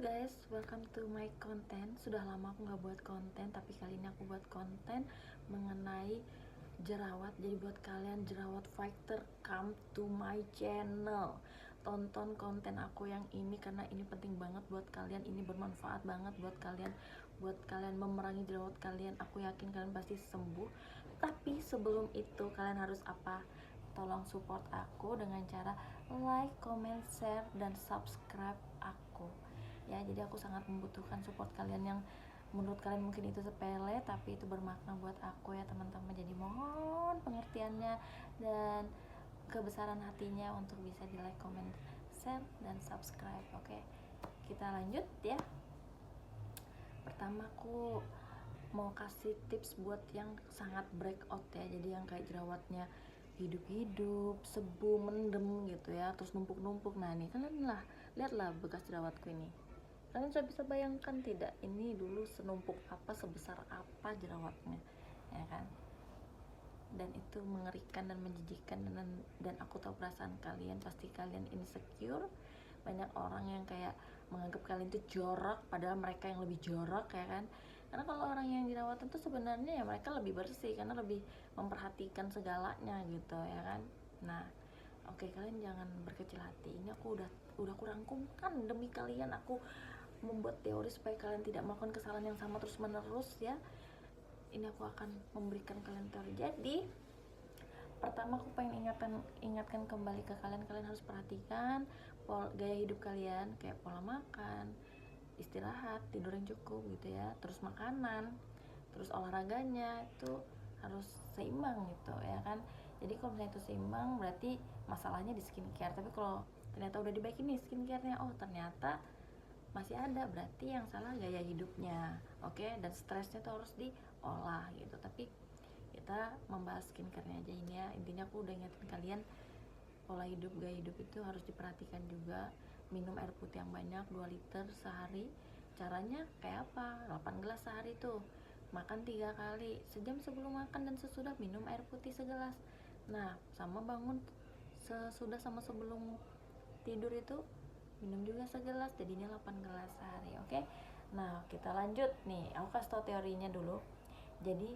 guys, welcome to my content. Sudah lama aku nggak buat konten, tapi kali ini aku buat konten mengenai jerawat. Jadi buat kalian jerawat fighter, come to my channel. Tonton konten aku yang ini karena ini penting banget buat kalian. Ini bermanfaat banget buat kalian. Buat kalian memerangi jerawat kalian. Aku yakin kalian pasti sembuh. Tapi sebelum itu kalian harus apa? Tolong support aku dengan cara like, comment, share, dan subscribe aku ya. Jadi aku sangat membutuhkan support kalian yang menurut kalian mungkin itu sepele tapi itu bermakna buat aku ya teman-teman. Jadi mohon pengertiannya dan kebesaran hatinya untuk bisa di like, comment, share, dan subscribe. Oke, kita lanjut ya. Pertama aku mau kasih tips buat yang sangat breakout ya. Jadi yang kayak jerawatnya hidup-hidup, sebu, mendem gitu ya, terus numpuk-numpuk. Nah ini kalian lah, lihatlah bekas jerawatku ini. Kalian sudah bisa bayangkan tidak? Ini dulu senumpuk apa, sebesar apa jerawatnya, ya kan? Dan itu mengerikan dan menjijikkan, dan aku tahu perasaan kalian. Pasti kalian insecure. Banyak orang yang kayak menganggap kalian itu jorok, padahal mereka yang lebih jorok ya kan. Karena kalau orang yang jerawatan tuh sebenarnya ya mereka lebih bersih karena lebih memperhatikan segalanya gitu ya kan. Nah, oke, kalian jangan berkecil hati. Ini aku udah aku rangkumkan demi kalian. Aku membuat teori supaya kalian tidak melakukan kesalahan yang sama terus menerus ya. Ini aku akan memberikan kalian teori. Jadi pertama aku pengen ingatkan kembali ke kalian. Kalian harus perhatikan gaya hidup kalian, kayak pola makan, istirahat, tidur yang cukup gitu ya, terus makanan, terus olahraganya itu harus seimbang gitu ya kan. Jadi kalau misalnya itu seimbang berarti masalahnya di skincare. Tapi kalau ternyata udah dibaiki nih skincarenya, oh ternyata masih ada, berarti yang salah gaya hidupnya. Oke, dan stresnya tuh harus diolah gitu. Tapi kita membahas skincarenya aja ini ya. Intinya aku udah ingetin kalian, pola hidup, gaya hidup itu harus diperhatikan juga. Minum air putih yang banyak, 2 liter sehari. Caranya kayak apa? 8 gelas sehari tuh. Makan 3 kali, sejam sebelum makan dan sesudah minum air putih segelas. Nah, sama bangun sesudah sama sebelum tidur itu minum juga segelas, jadinya 8 gelas sehari. Oke. Nah, kita lanjut nih. Aku kasih tau teorinya dulu. Jadi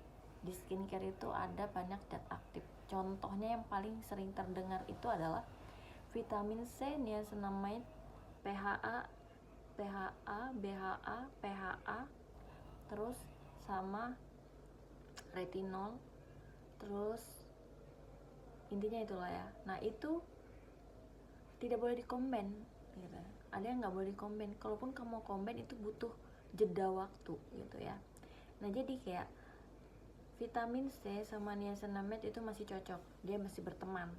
di skincare itu ada banyak zat aktif. Contohnya yang paling sering terdengar itu adalah vitamin C, niacinamide, PHA, BHA, PHA, terus sama retinol, terus intinya itulah ya. Nah itu tidak boleh dikomben gitu. Ada yang nggak boleh dikomben. Kalaupun kamu komben itu butuh jeda waktu gitu ya. Nah jadi kayak vitamin C sama niacinamide itu masih cocok, dia masih berteman.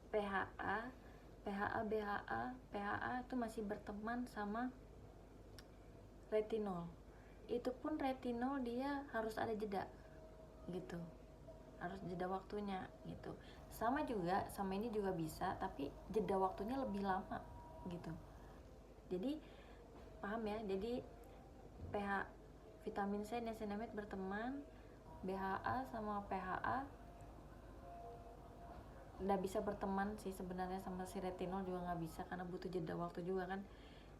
PHA, PHA itu masih berteman sama retinol. Itu pun retinol dia harus ada jeda gitu, harus jeda waktunya gitu. Sama juga, sama ini juga bisa, tapi jeda waktunya lebih lama gitu. Jadi paham ya? Jadi vitamin C, niacinamide berteman, BHA sama PHA nggak bisa berteman sih sebenarnya, sama si retinol juga nggak bisa karena butuh jeda waktu juga kan.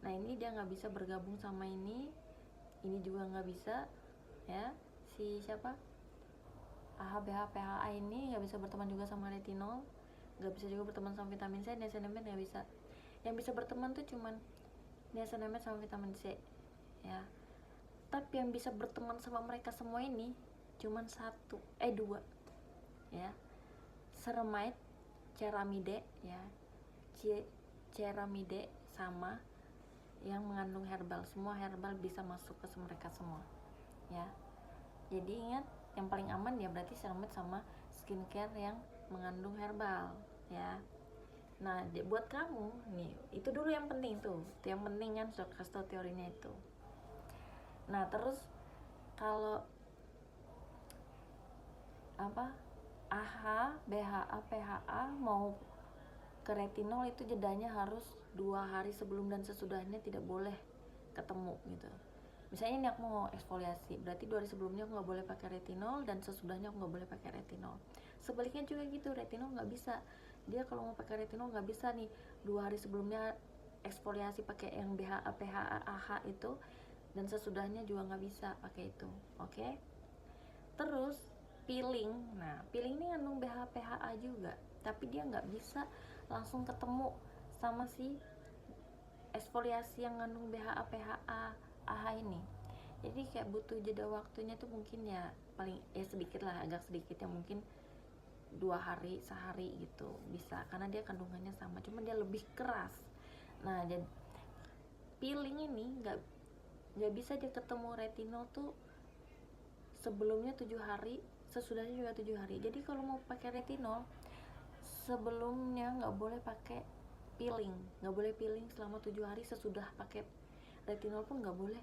Nah ini dia nggak bisa bergabung sama ini juga nggak bisa ya. Si siapa, AHA, BH, PHA ini nggak bisa berteman juga sama retinol, nggak bisa juga berteman sama vitamin C, niacinamide nggak bisa. Yang bisa berteman tuh cuman niacinamide sama vitamin C ya. Tapi yang bisa berteman sama mereka semua ini cuman dua ya, ceramide, ceramide ya, ceramide sama yang mengandung herbal. Semua herbal bisa masuk ke mereka semua ya. Jadi ingat, yang paling aman ya berarti ceramide sama skincare yang mengandung herbal ya. Nah buat kamu nih, itu dulu yang penting tuh, itu yang penting kan, sudah kasih tau teorinya itu. Nah terus kalau apa, AHA, BHA, PHA mau ke retinol itu jedanya harus 2 hari sebelum dan sesudahnya, tidak boleh ketemu gitu. Misalnya ini aku mau eksfoliasi, berarti 2 hari sebelumnya aku nggak boleh pakai retinol dan sesudahnya aku nggak boleh pakai retinol. Sebaliknya juga gitu, retinol nggak bisa. Dia kalau mau pakai retinol nggak bisa nih 2 hari sebelumnya eksfoliasi pakai yang BHA, PHA, AHA itu, dan sesudahnya juga nggak bisa pakai itu. Oke. Terus peeling, nah peeling ini ngandung BHA PHA juga, tapi dia nggak bisa langsung ketemu sama si eksfoliasi yang ngandung BHA PHA AHA ini. Jadi kayak butuh jeda waktunya tuh mungkin ya paling ya sedikit lah, agak sedikit ya, mungkin 2 hari sehari gitu bisa, karena dia kandungannya sama, cuma dia lebih keras. Nah, jadi peeling ini nggak bisa dia ketemu retinol tuh sebelumnya 7 hari, sesudahnya juga 7 hari. Jadi kalau mau pakai retinol, sebelumnya nggak boleh pakai peeling, nggak boleh peeling selama 7 hari. Sesudah pakai retinol pun nggak boleh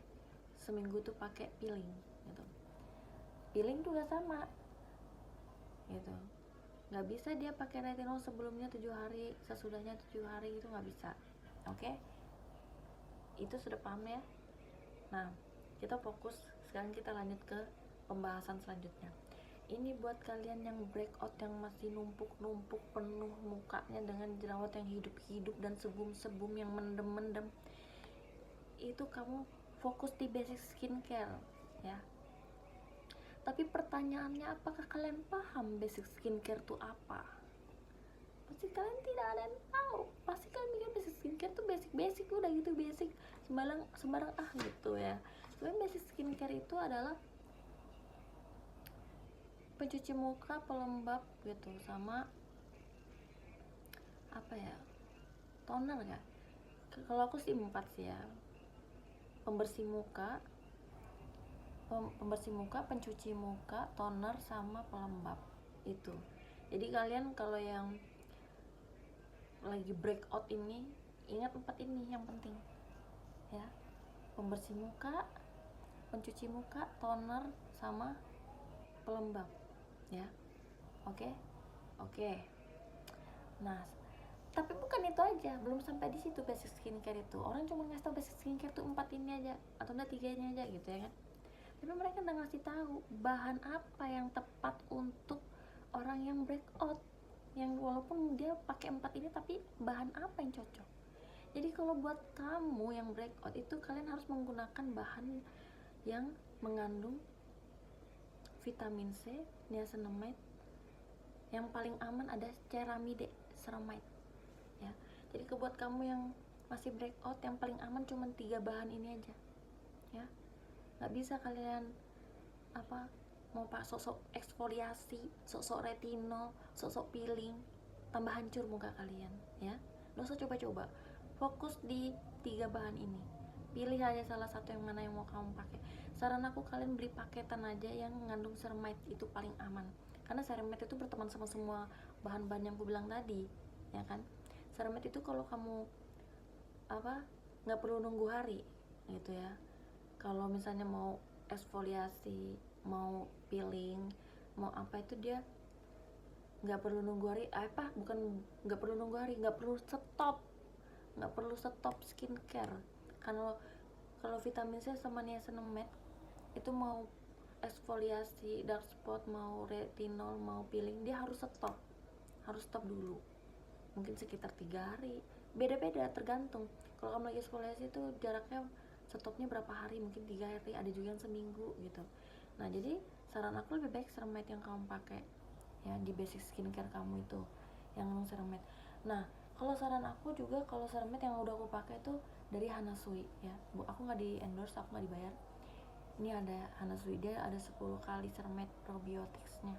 seminggu tuh pakai peeling gitu. Peeling juga sama gitu, nggak bisa dia pakai retinol sebelumnya 7 hari, sesudahnya 7 hari, itu nggak bisa. Oke, itu sudah paham ya. Nah, kita fokus sekarang, kita lanjut ke pembahasan selanjutnya. Ini buat kalian yang breakout, yang masih numpuk-numpuk penuh mukanya dengan jerawat yang hidup-hidup dan sebum-sebum yang mendem-mendem, itu kamu fokus di basic skincare ya. Tapi pertanyaannya, apakah kalian paham basic skincare itu apa? Pasti kalian tidak ada yang tahu. Pasti kalian mikir basic skincare tuh basic udah gitu, basic sembarang gitu ya. Sebenarnya basic skincare itu adalah pencuci muka, pelembab gitu, sama apa ya, toner ya. Kalau aku sih 4 sih ya: pembersih muka, pencuci muka, toner, sama pelembab itu. Jadi kalian kalau yang lagi breakout ini, ingat 4 ini yang penting ya: pembersih muka, pencuci muka, toner, sama pelembab ya. Oke. Nah, tapi bukan itu aja, belum sampai di situ basic skincare itu. Orang cuma ngasih tau basic skincare tuh 4 ini aja, atau enggak 3 ini aja gitu ya kan. Tapi mereka nggak ngasih tahu bahan apa yang tepat untuk orang yang breakout, yang walaupun dia pakai 4 ini, tapi bahan apa yang cocok. Jadi kalau buat kamu yang breakout itu, kalian harus menggunakan bahan yang mengandung vitamin C, niacinamide. Yang paling aman ada ceramide, ceramide ya. Jadi buat kamu yang masih breakout, yang paling aman cuma 3 bahan ini aja ya. Nggak bisa kalian mau pak sok-sok eksfoliasi, sok-sok retinol, sok-sok peeling, tambah hancur muka kalian ya. Nggak usah coba-coba, fokus di 3 bahan ini. Pilih aja salah satu yang mana yang mau kamu pakai. Saran aku, kalian beli paketan aja yang mengandung ceramide, itu paling aman, karena ceramide itu berteman sama semua bahan-bahan yang aku bilang tadi ya kan. Ceramide itu kalau kamu nggak perlu nunggu hari gitu ya. Kalau misalnya mau eksfoliasi, mau peeling, mau apa, itu dia nggak perlu nunggu hari. Nggak perlu nunggu hari, nggak perlu stop skincare. Kalau vitamin C sama niacinamide itu mau eksfoliasi dark spot, mau retinol, mau peeling, dia harus stop dulu, mungkin sekitar 3 hari, beda-beda tergantung. Kalau kamu lagi eksfoliasi itu jaraknya stopnya berapa hari, mungkin 3 hari, ada juga yang seminggu gitu. Nah, jadi saran aku lebih baik ceramide yang kamu pakai ya di basic skincare kamu itu, yang ceramide. Nah, kalau saran aku juga, kalau ceramide yang udah aku pakai itu dari Hanasui ya. Aku nggak di endorse, aku nggak dibayar. Ini ada Hanasui, dia ada 10 kali ceramide probioticsnya.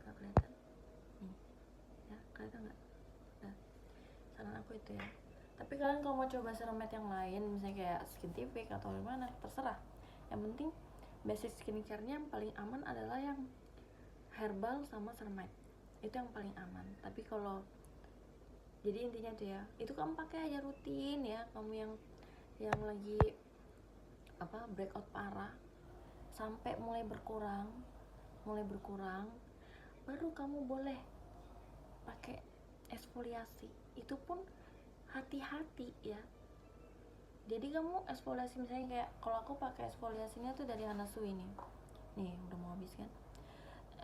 Nggak kelihatan nih ya, kelihatan nggak? Nah, saran aku itu ya. Tapi kalian kalau mau coba ceramide yang lain, misalnya kayak Skintific atau gimana, terserah. Yang penting basic skincare-nya yang paling aman adalah yang herbal sama ceramide, itu yang paling aman. Tapi kalau jadi intinya tuh ya, itu kamu pakai aja rutin ya. Kamu yang lagi breakout parah, sampai mulai berkurang, baru kamu boleh pakai eksfoliasi. Itu pun hati-hati ya. Jadi kamu eksfoliasi, misalnya kayak kalau aku pakai eksfoliasinya tuh dari Hanasui nih udah mau habis kan.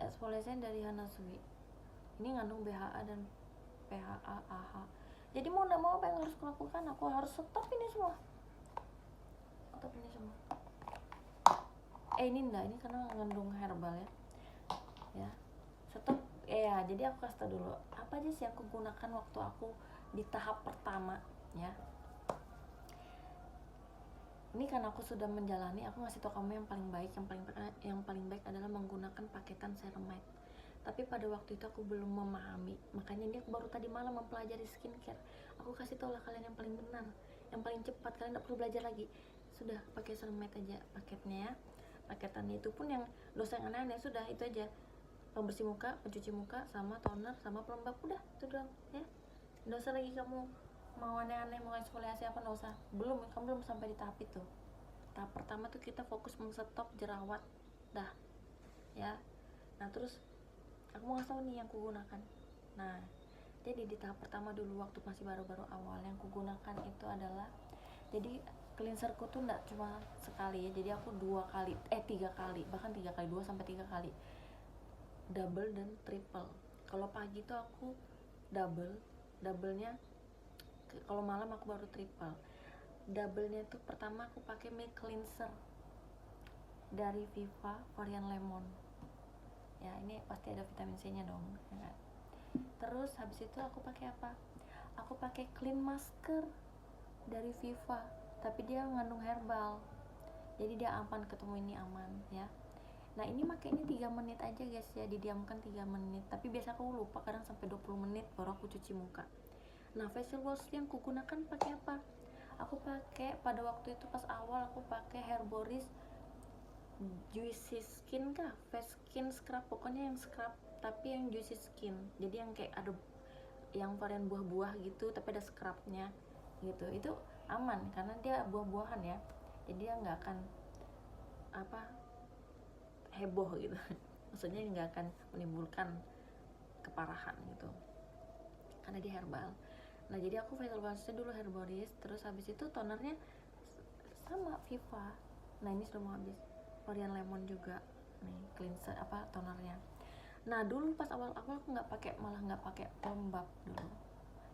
Eksfoliasinya dari Hanasui ini ngandung BHA dan PHA, AHA. Jadi mau nggak mau apa yang harus aku lakukan, aku harus stop ini semua, stop ini semua. Ini enggak, ini karena mengandung herbal ya stop. Ya jadi aku kasih tau dulu apa aja sih yang aku gunakan waktu aku di tahap pertama ya. Ini karena aku sudah menjalani, aku ngasih tau kamu yang paling baik. Yang paling baik adalah menggunakan paketan ceramide. Tapi pada waktu itu aku belum memahami, makanya ini aku baru tadi malam mempelajari skincare. Aku kasih tau lah kalian yang paling benar, yang paling cepat, kalian gak perlu belajar lagi. Sudah pakai ceramide aja paketnya ya. Paketannya itu pun yang dosa yang aneh-aneh, sudah itu aja. Pembersih muka, pencuci muka, sama toner, sama pelembab, udah itu doang ya. Nggak usah lagi kamu mau aneh-aneh, mau eksfoliasi apa, nggak usah. Kamu belum sampai di tahap itu. Tahap pertama tuh kita fokus men-stop jerawat dah ya. Nah terus aku mau ngasih tau nih yang kugunakan. Nah jadi di tahap pertama dulu waktu masih baru-baru awal, yang kugunakan itu adalah, jadi cleanserku tuh nggak cuma sekali ya, jadi aku 3 kali, bahkan 3 kali, 2 sampai 3 kali, double dan triple. Kalau pagi tuh aku doublenya, kalau malam aku baru triple. Doublenya tuh pertama aku pakai milk cleanser dari Viva varian lemon ya, ini pasti ada vitamin C nya dong ya kan? Terus habis itu aku pakai apa, aku pakai clean masker dari Viva, tapi dia mengandung herbal, jadi dia aman, ketemu ini aman ya. Nah ini makanya 3 menit aja guys ya, didiamkan 3 menit, tapi biasa aku lupa, kadang sampai 20 menit baru aku cuci muka. Nah facial wash yang kugunakan pakai apa, aku pakai pada waktu itu pas awal aku pakai Herboris Juicy Skin kah, face skin scrub, pokoknya yang scrub tapi yang juicy skin, jadi yang kayak ada yang varian buah-buah gitu tapi ada scrubnya gitu. Itu aman karena dia buah-buahan ya, jadi dia nggak akan apa heboh gitu maksudnya nggak akan menimbulkan keparahan gitu karena dia herbal. Nah jadi aku facial washnya dulu Herboris, terus habis itu tonernya sama Viva. Nah ini sudah mau habis, varian lemon juga nih cleanser tonernya. Nah dulu pas awal-awal aku malah nggak pakai pelembab dulu,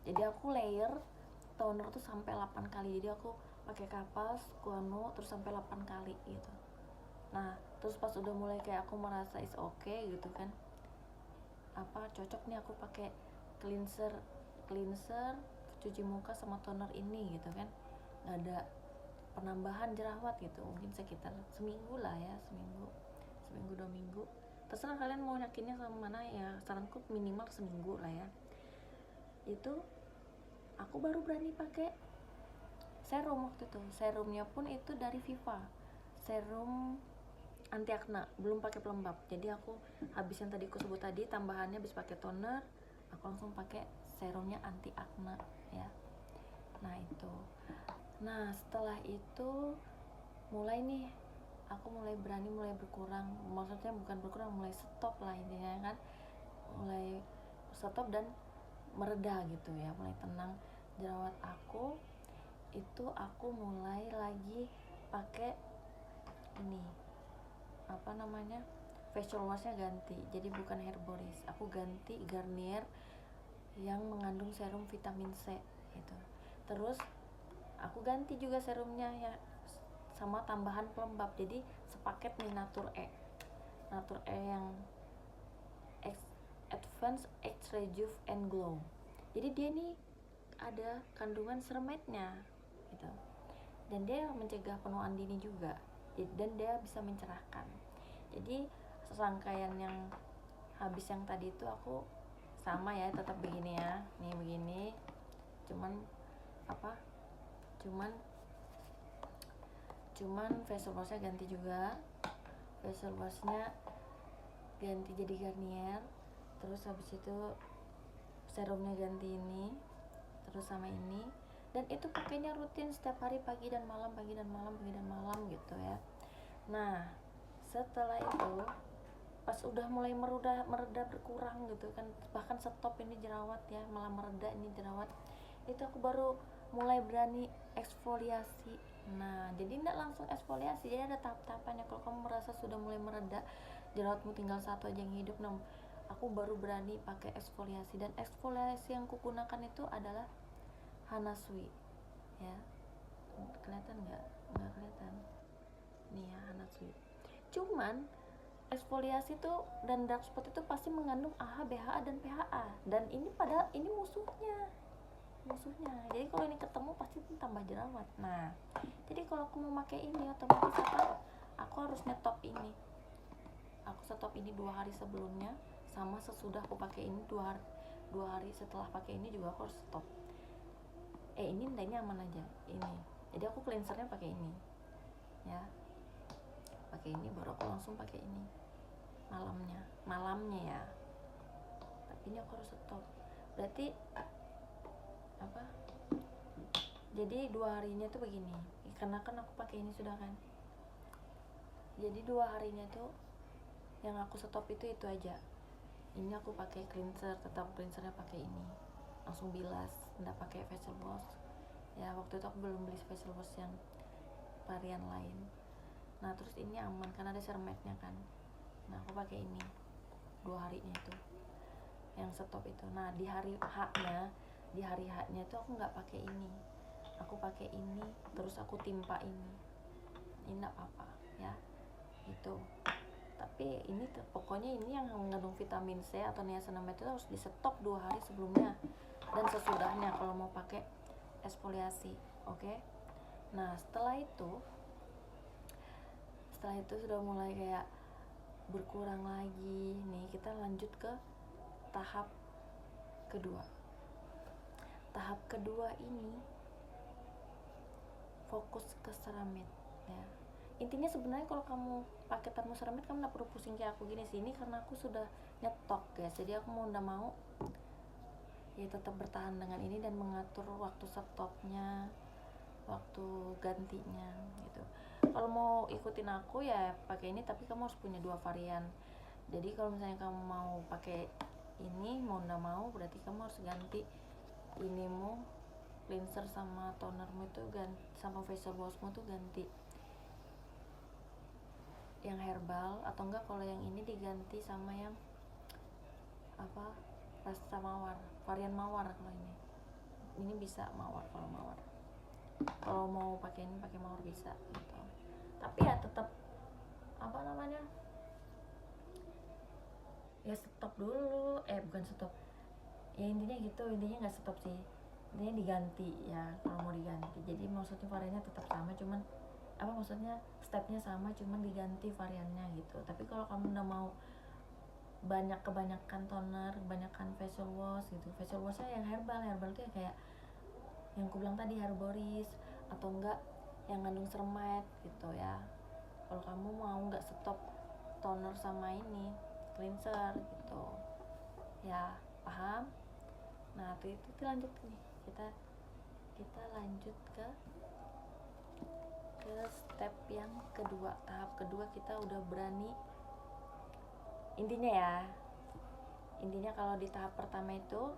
jadi aku layer toner tuh sampai 8 kali, jadi aku pakai kapas Kuano terus sampai 8 kali gitu. Nah terus pas udah mulai kayak aku merasa is okay gitu kan, cocok nih aku pakai cleanser cuci muka sama toner ini gitu kan, nggak ada penambahan jerawat gitu, mungkin sekitar seminggu lah ya, seminggu 2 minggu, terserah kalian mau yakinnya sama mana ya, saranku minimal seminggu lah ya. Itu aku baru berani pakai serum waktu itu. Serumnya pun itu dari Viva, serum anti akne, belum pakai pelembab. Jadi aku habis yang tadi aku sebut tadi, tambahannya habis pakai toner, aku langsung pakai serumnya anti akne ya. Nah itu, nah setelah itu mulai nih aku mulai berkurang, maksudnya bukan berkurang, mulai stop lah intinya kan, mulai stop dan mereda gitu ya, mulai tenang jerawat aku. Itu aku mulai lagi pakai ini facial washnya ganti, jadi bukan Herboris, aku ganti Garnier yang mengandung serum vitamin C gitu. Terus aku ganti juga serumnya ya sama tambahan pelembab, jadi sepaket nih Natur E yang Advanced Age Rejuve and Glow. Jadi dia nih ada kandungan ceramide-nya gitu, dan dia mencegah penuaan dini juga, dan dia bisa mencerahkan. Jadi serangkaian yang habis yang tadi itu aku sama ya, tetap begini ya, nih begini, cuman facial washnya ganti juga, facial washnya ganti jadi Garnier, terus habis itu serumnya ganti ini, terus sama ini, dan itu pakainya rutin setiap hari, pagi dan malam gitu ya. Nah setelah itu pas udah mulai mereda berkurang gitu kan, bahkan stop ini jerawat ya, malah mereda ini jerawat, itu aku baru mulai berani eksfoliasi. Nah jadi tidak langsung eksfoliasi, jadi ada tahap-tahapannya. Kalau kamu merasa sudah mulai mereda, jerawatmu tinggal 1 aja yang hidup, nah aku baru berani pakai eksfoliasi. Dan eksfoliasi yang kugunakan itu adalah Hanasui ya, kelihatan nggak kelihatan nih ya, Hanasui. Cuman eksfoliasi tuh dan dark spot itu pasti mengandung AHA, BHA, dan PHA, dan ini padahal ini musuhnya. Jadi kalau ini ketemu pasti tambah jerawat. Nah, jadi kalau aku mau pakai ini otomatis apa? Aku harus nyetop ini. Aku stop ini 2 hari sebelumnya, sama sesudah aku pakai ini 2 hari setelah pakai ini juga aku harus stop. Ini aman aja ini. Jadi aku cleansernya pakai ini, ya. Pakai ini baru aku langsung pakai ini malamnya ya. Tapi ini aku harus stop. Berarti apa? Jadi 2 harinya tuh begini, karena kan aku pakai ini sudah kan. Jadi 2 harinya tuh yang aku stop itu aja. Ini aku pakai cleanser, tetap cleansernya pakai ini, langsung bilas, nggak pakai facial wash. Ya waktu itu aku belum beli facial wash yang varian lain. Nah terus ini aman karena ada cermetnya kan. Nah aku pakai ini 2 harinya itu yang stop itu. Nah di hari H-nya itu aku nggak pakai ini, aku pakai ini terus aku timpa ini nggak apa-apa ya itu. Tapi ini pokoknya ini yang mengandung vitamin C atau niacinamide itu harus di stop 2 hari sebelumnya dan sesudahnya kalau mau pakai eksfoliasi. Oke. Nah setelah itu sudah mulai kayak berkurang lagi nih, kita lanjut ke tahap kedua. Tahap kedua ini fokus ke ceramide ya. Intinya sebenarnya kalau kamu pakai termoceramide kamu nggak perlu pusing kayak aku gini sih. Ini karena aku sudah nyetok guys, jadi aku mau nggak mau ya tetap bertahan dengan ini dan mengatur waktu stopnya, waktu gantinya gitu. Kalau mau ikutin aku ya pakai ini, tapi kamu harus punya 2 varian. Jadi kalau misalnya kamu mau pakai ini mau nggak mau berarti kamu harus ganti inimu, cleanser sama tonermu itu ganti, sama facial washmu tuh ganti yang herbal, atau enggak kalau yang ini diganti sama yang apa, rasa mawar, varian mawar. Kalau ini bisa mawar, kalau mau pakai ini pakai mawar bisa gitu. Tapi ya tetap apa namanya, ya stop dulu, bukan stop ya, intinya gitu, intinya nggak stop sih, intinya diganti ya kalau mau diganti. Jadi maksudnya variannya tetap sama, cuman apa maksudnya stepnya sama cuman diganti variannya gitu. Tapi kalau kamu udah mau kebanyakan toner, kebanyakan facial wash gitu, facial washnya yang herbal tuh ya kayak yang aku bilang tadi, herboris, atau enggak yang ngandung ceramide gitu ya. Kalau kamu mau nggak stop toner sama ini cleanser gitu ya, paham? Nah itu lanjut nih, kita lanjut ke step yang kedua. Tahap kedua kita udah berani. Intinya kalau di tahap pertama itu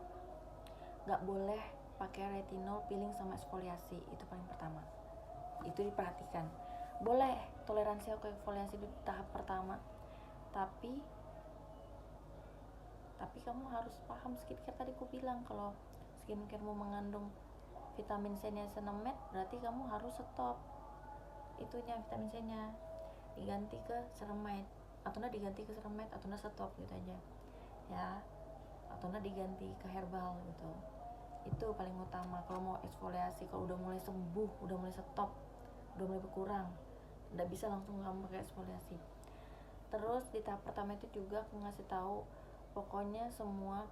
nggak boleh pakai retinol peeling sama eksfoliasi, itu paling pertama, itu diperhatikan. Boleh toleransi ke eksfoliasi di tahap pertama, tapi kamu harus paham skincare. Tadi aku bilang kalau skincare mau mengandung vitamin C, niacinamide, berarti kamu harus stop itunya, vitamin C nya diganti ke ceramide, atau diganti ke ceramide, atau stop gitu aja ya, atau diganti ke herbal gitu. Itu paling utama kalau mau eksfoliasi. Kalau udah mulai sembuh, udah mulai stop, udah mulai berkurang, udah bisa langsung kamu pakai eksfoliasi. Terus di tahap pertama itu juga aku ngasih tahu pokoknya semua.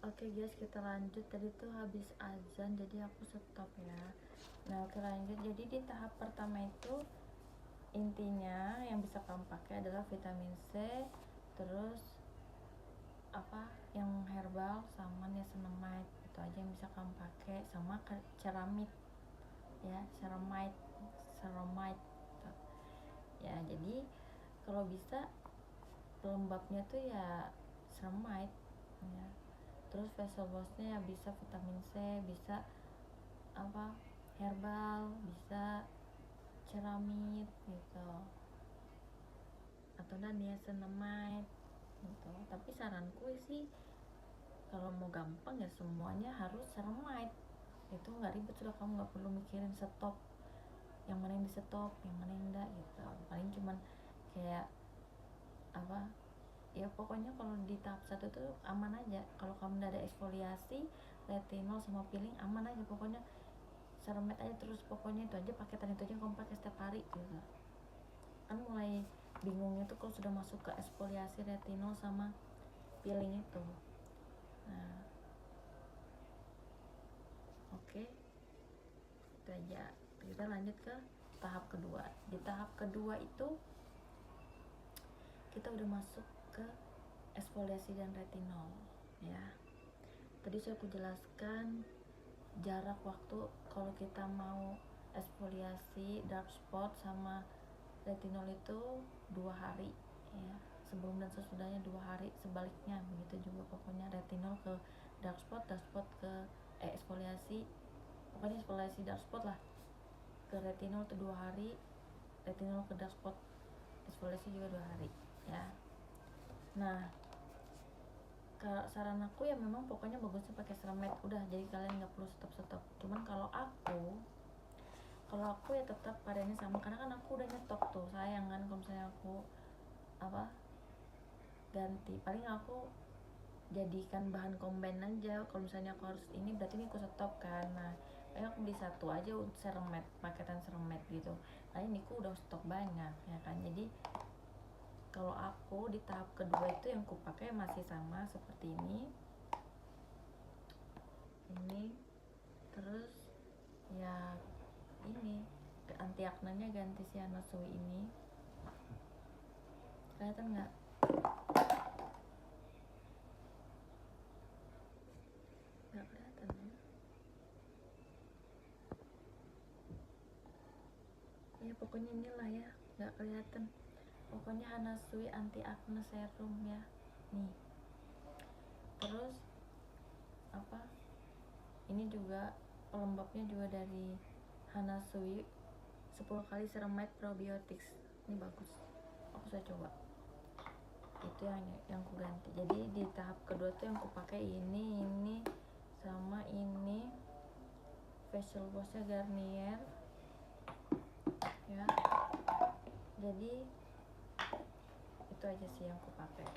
Oke guys, kita lanjut. Tadi tuh habis azan jadi aku stop ya. Nah oke lanjut. Jadi di tahap pertama itu intinya yang bisa kamu pakai adalah vitamin C, terus apa yang herbal sama niacinamide, itu aja yang bisa kamu pakai, sama ceramide ya, ceramide ya. Jadi kalau bisa pelembabnya tuh ya ceramide ya. Terus facial washnya ya bisa vitamin C, bisa apa herbal, bisa ceramide gitu, atau niacinamide gitu. Tapi saranku sih kalau mau gampang ya semuanya harus ceramide itu nggak ribet, sudah kamu nggak perlu mikirin stop, yang mana yang di stop, yang mana yang enggak gitu. Paling cuman kayak apa ya, pokoknya kalau di tahap 1 tuh aman aja. Kalau kamu udah ada eksfoliasi, retinol sama peeling, aman aja pokoknya. Seremet aja terus, pokoknya itu aja, paketan itu aja kamu pakai setiap hari gitu. Kan mulai bingungnya tuh kalau sudah masuk ke eksfoliasi, retinol sama peeling itu. Nah, oke, itu aja. Kita lanjut ke tahap kedua. Di tahap kedua itu kita udah masuk ke eksfoliasi dan retinol ya. Tadi saya aku jelaskan jarak waktu kalau kita mau eksfoliasi dark spot sama retinol itu 2 hari ya, sebelum dan sesudahnya 2 hari, sebaliknya begitu juga. Pokoknya retinol ke dark spot ke eksfoliasi, pokoknya eksfoliasi dark spot lah ke retinol itu 2 hari, retinol ke dark spot eksfoliasi juga 2 hari ya. Nah, saran aku ya memang pokoknya bagusnya pakai seremet udah, jadi kalian nggak perlu stop. Cuman kalau aku ya tetap padanya sama, karena kan aku udah nyetok tuh, sayang kan kalau misalnya aku ganti. Paling aku jadikan bahan combine aja, kalau misalnya aku harus ini berarti ini aku stop kan. Nah, paling aku beli satu aja seremet, paketan seremet gitu. Nah, ini aku udah stok banyak ya kan. Jadi kalau aku di tahap kedua itu yang aku pakai masih sama seperti ini, terus ya ini anti aknenya ganti si Anasui ini. Kelihatan nggak? Nggak kelihatan ya, pokoknya inilah ya, nggak kelihatan. Pokoknya Hanasui anti acne serum ya nih. Terus ini juga pelembabnya juga dari Hanasui, 10 kali seremet probiotics. Ini bagus, aku sudah coba. Itu yang aku ganti. Jadi di tahap kedua tuh yang aku pakai ini sama ini facial washnya Garnier ya. Jadi itu aja sih yang aku pakai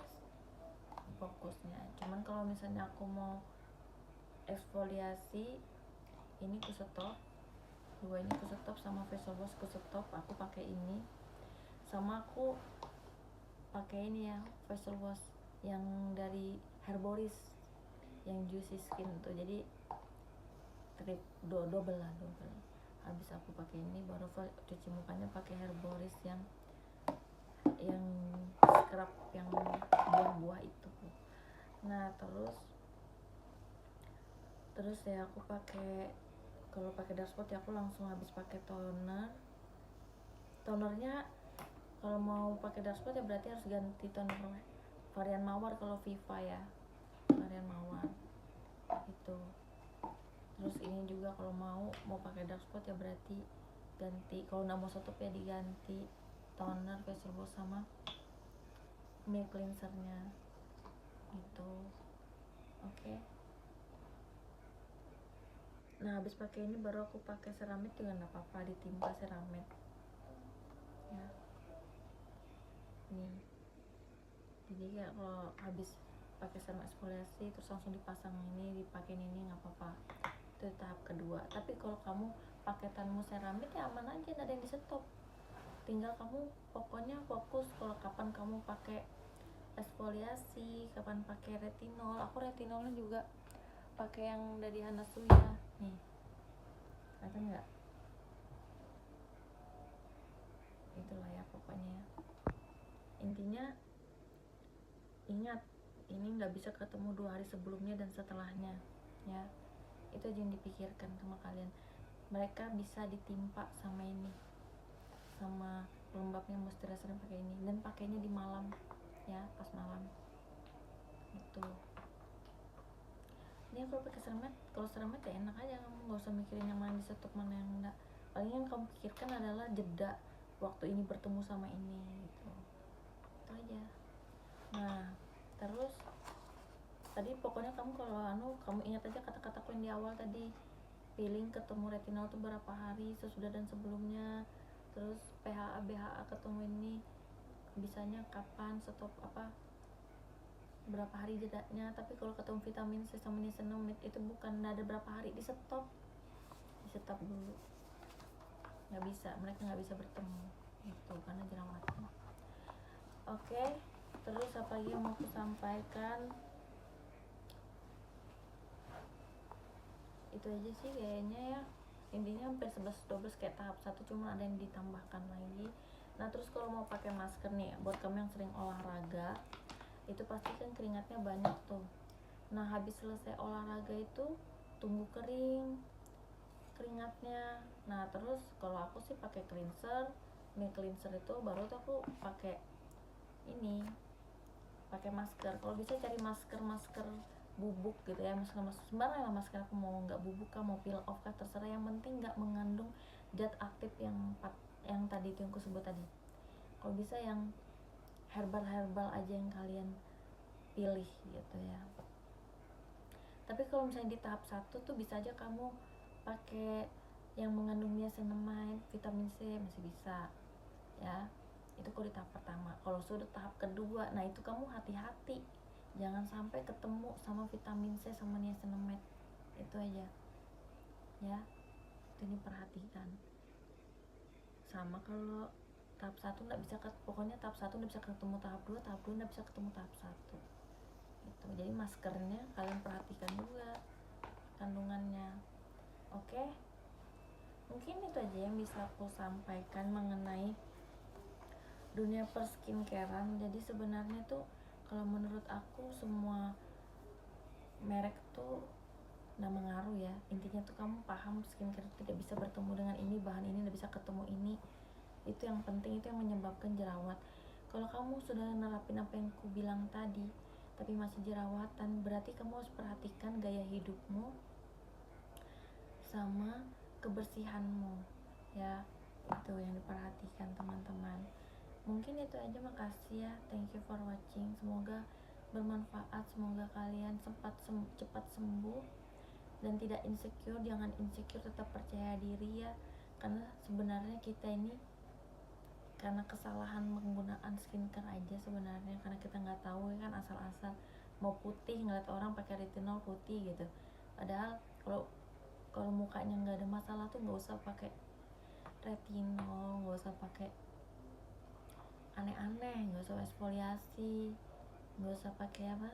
fokusnya. Cuman kalau misalnya aku mau eksfoliasi, ini ku stop, dua ini ku stop, sama facial wash ku stop, aku pakai ini. Sama aku pakai ini ya, facial wash yang dari Herboris yang juicy skin tuh, jadi double. Habis aku pakai ini baru cuci mukanya pakai Herboris yang scrub yang buah-buah itu. Nah, terus ya aku pakai, kalau pakai dark spot ya aku langsung habis pakai tonernya. Kalau mau pakai dark spot ya berarti harus ganti toner varian mawar, kalau Viva ya, varian mawar itu. Terus ini juga kalau mau pakai dark spot ya berarti ganti, kalau nggak mau stop ya diganti toner, facial wash sama milk cleansernya gitu. Oke. Nah, habis pakai ini baru aku pakai seramid juga nggak apa-apa, ditimpa seramid ya. Nih, jadi kayak kalau habis pakai serum eksfoliasi terus langsung dipasang ini, dipakein ini, nggak apa-apa. Itu tahap kedua. Tapi kalau kamu paketanmu seramid ya aman aja, nggak ada yang di stop. Tinggal kamu pokoknya fokus kalau kapan kamu pakai eksfoliasi, kapan pakai retinol. Aku retinolnya juga pakai yang dari Hanasuya nih, kelihatan nggak? Itulah ya pokoknya. Intinya ingat, ini nggak bisa ketemu 2 hari sebelumnya dan setelahnya ya. Itu aja yang dipikirkan sama kalian. Mereka bisa ditimpa sama ini, sama pelembabnya moisturizer pakai ini, dan pakainya di malam ya, pas malam itu. Ini kalau pakai seremet, kalau seremet ya enak aja, kamu nggak usah mikirin yang mana di stop mana yang enggak. Paling yang kamu pikirkan adalah jeda waktu ini bertemu sama ini gitu, itu aja. Nah, terus tadi pokoknya kamu kalau kamu ingat aja kata-kataku yang di awal tadi, peeling ketemu retinol tuh berapa hari sesudah dan sebelumnya, terus PHA BHA ketemu ini bisanya kapan, stop apa berapa hari jedanya. Tapi kalau ketemu vitamin C sama niacinamide itu bukan ada berapa hari, di stop dulu, nggak bisa, mereka nggak bisa bertemu itu karena jerawatan. Oke, terus apa lagi yang mau aku sampaikan, itu aja sih kayaknya ya. Intinya hampir 11-12 kayak tahap 1, cuma ada yang ditambahkan lagi. Nah terus kalau mau pakai masker nih, buat kamu yang sering olahraga itu pasti kan keringatnya banyak tuh. Nah habis selesai olahraga itu tunggu kering keringatnya. Nah terus kalau aku sih pakai cleanser. Nih cleanser itu baru tuh aku pakai ini, pakai masker. Kalau bisa cari masker bubuk gitu ya, masker sembarang lah masker, aku mau nggak bubuk kah, mau peel off kah, terserah, yang penting nggak mengandung zat aktif yang tadi itu yang aku sebut tadi. Kalau bisa yang herbal aja yang kalian pilih gitu ya. Tapi kalau misalnya di tahap 1 tuh bisa aja kamu pakai yang mengandung niacinamide, vitamin C masih bisa ya. Itu kalau di tahap pertama. Kalau sudah tahap kedua, nah itu kamu hati-hati, jangan sampai ketemu sama vitamin C sama niacinamide. Itu aja ya, itu diperhatikan. Sama kalau tahap 1 nggak bisa pokoknya tahap 1 nggak bisa ketemu tahap 2, tahap 2 nggak bisa ketemu tahap 1 gitu. Jadi maskernya kalian perhatikan juga kandungannya. Oke, mungkin itu aja yang bisa aku sampaikan mengenai dunia perskincarean. Jadi sebenarnya tuh kalau menurut aku semua merek tuh nggak mengaruh ya. Intinya tuh kamu paham skincare tidak bisa bertemu dengan ini, bahan ini nggak bisa ketemu ini. Itu yang penting, itu yang menyebabkan jerawat. Kalau kamu sudah nerapin apa yang aku bilang tadi tapi masih jerawatan, berarti kamu harus perhatikan gaya hidupmu sama kebersihanmu ya. Itu yang diperhatikan teman-teman. Mungkin itu aja, makasih ya, thank you for watching, semoga bermanfaat, semoga kalian cepat sembuh dan tidak insecure. Jangan insecure, tetap percaya diri ya, karena sebenarnya kita ini karena kesalahan menggunakan skincare aja sebenarnya, karena kita nggak tahu ya kan, asal-asal mau putih, ngeliat orang pakai retinol putih gitu. Padahal kalau mukanya nggak ada masalah tuh nggak usah pakai retinol, nggak usah pakai aneh-aneh, nggak usah eksfoliasi, nggak usah pakai apa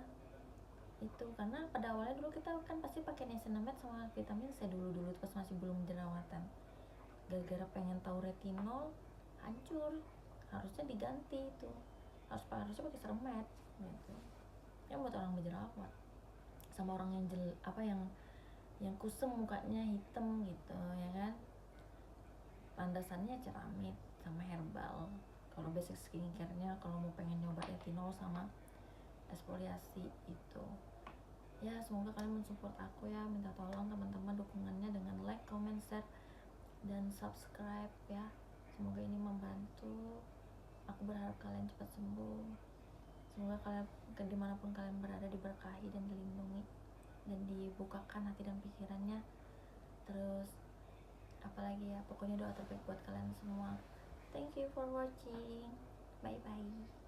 itu. Karena pada awalnya dulu kita kan pasti pakai niacinamide sama vitamin C dulu pas masih belum jerawatan. Gara-gara pengen tahu retinol hancur, harusnya diganti itu, harusnya pakai seremet gitu ya, buat orang berjerawat sama orang yang yang kusem mukanya, hitam gitu ya kan. Landasannya ceramid sama herbal kalau basic skincare-nya, kalau mau pengen nyoba retinol sama eksfoliasi itu ya. Semoga kalian mensupport aku ya, minta tolong teman-teman dukungannya dengan like, comment, share, dan subscribe ya. Semoga ini membantu. Aku berharap kalian cepat sembuh. Semoga kalian dimanapun kalian berada diberkahi dan dilindungi dan dibukakan hati dan pikirannya. Terus apalagi ya, pokoknya doa terbaik buat kalian semua. Thank you for watching, bye bye.